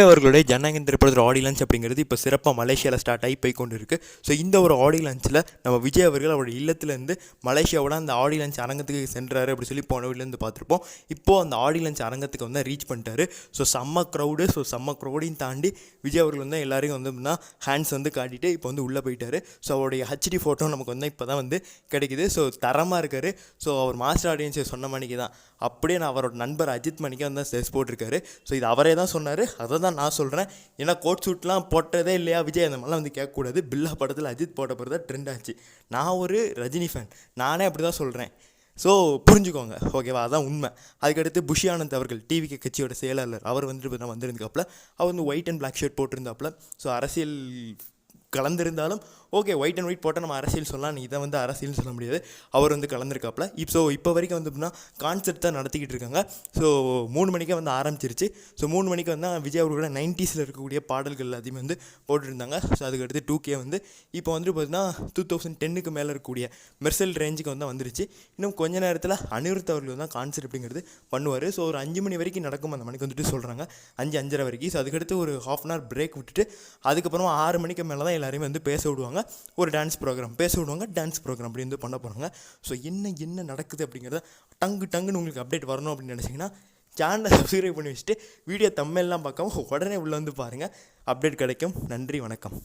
அவர்களுடைய ஜனநாயகன் திரைப்படத்தோட audio launch அப்படிங்கிறது இப்போ சிறப்பாக மலேசியாவில் ஸ்டார்ட் ஆகி போய் கொண்டு இருக்குது. ஸோ இந்த ஒரு ஆடியோ லான்ச்சில் நம்ம விஜய் அவர்கள் அவருடைய இல்லத்துலேருந்து மலேசியாவோட அந்த ஆடியோ லான்ச் அரங்கத்துக்கு சென்றார் அப்படி சொல்லி போன வீட்டிலேருந்து பார்த்துருப்போம். இப்போது அந்த ஆடியோ லான்ச் அரங்கத்துக்கு வந்து ரீச் பண்ணிட்டாரு. ஸோ செம்ம க்ரௌடையும் தாண்டி விஜய் அவர்கள் வந்து எல்லாரையும் வந்து ஹேண்ட்ஸ் வந்து காட்டிட்டு இப்போ வந்து உள்ளே போயிட்டார். ஸோ அவருடைய ஹெச்டி ஃபோட்டோ நமக்கு வந்து இப்போ தான் வந்து கிடைக்குது. ஸோ தரமாக இருக்கார். ஸோ அவர் மாஸ்டர் ஆடியன்ஸை சொன்ன மணிக்கு தான் அப்படியே நான் அவரோட நண்பர் அஜித் மணிக்கு வந்து ஸ்டெஸ் போட்டிருக்காரு. ஸோ இது அவரே தான் சொன்னார். அதை தான் நான் சொல்கிறேன். ஏன்னா கோட் சூட்லாம் போட்டதே இல்லையா விஜய், அந்த மாதிரிலாம் வந்து கேட்கக்கூடாது. பில்லா படத்தில் அஜித் போட்ட பிறகு தான் ட்ரெண்ட் ஆச்சு. நான் ஒரு ரஜினி ஃபேன், நானே அப்படி தான் சொல்கிறேன். ஸோ புரிஞ்சுக்கோங்க, ஓகேவா? அதான் உண்மை. அதுக்கடுத்து புஷி ஆனந்த் அவர்கள் டிவிகே கட்சியோட செயலாளர், அவர் வந்துட்டு வந்திருந்தாப்புல. அவர் வந்து ஒயிட் அண்ட் பிளாக் ஷர்ட் போட்டிருந்தாப்புல. ஸோ அரசியல் கலந்துருந்தாலும் ஓகே, ஒயிட் அண்ட் ஒயிட் போட்டால் நம்ம அரசியல் சொல்லலாம், இதை வந்து அரசியல்னு சொல்ல முடியாது. அவர் வந்து கலந்துருக்காப்புல. இப்போ வரைக்கும் வந்து எப்படின்னா கான்செர்ட் தான் நடத்திக்கிட்டு இருக்காங்க. ஸோ 3 மணிக்கே வந்து ஆரம்பிச்சிருச்சு. ஸோ 3 மணிக்கு வந்து விஜய் அவர்களோட 90s இருக்கக்கூடிய பாடல்கள் எல்லாத்தையுமே வந்து போட்டுருந்தாங்க. ஸோ அதுக்கடுத்து 2K வந்து இப்போ வந்துட்டு பார்த்தீங்கன்னா 2010க்கு மேலே இருக்கக்கூடிய மெர்சல் ரேஞ்சுக்கு வந்து வந்துருச்சு. இன்னும் கொஞ்ச நேரத்தில் அனிருத் அவர்கள் தான் கான்செர்ட் அப்படிங்கிறது பண்ணுவார். ஸோ ஒரு 5 மணி வரைக்கும் நடக்கும் அந்த மணிக்கு வந்துட்டு சொல்கிறாங்க, 5-5:30 வரைக்கும். ஸோ அதுக்கடுத்து ஒரு ½ hour பிரேக் விட்டுட்டு அதுக்கப்புறமா 6 மணிக்கு மேலே தான் எல்லாரையுமே வந்து பேச விடுவாங்க. ஒரு டான்ஸ் ப்ரோக்ராம் அப்படி வந்து பண்ண போகிறாங்க. ஸோ என்ன நடக்குது அப்படிங்கிறத டங்குன்னு உங்களுக்கு அப்டேட் வரணும் அப்படின்னு நினச்சிங்கன்னா சேனலை சப்ஸ்கிரைப் பண்ணி வச்சுட்டு வீடியோ தம்மெல்லாம் பார்க்காம உடனே உள்ளே வந்து பாருங்கள், அப்டேட் கிடைக்கும். நன்றி, வணக்கம்.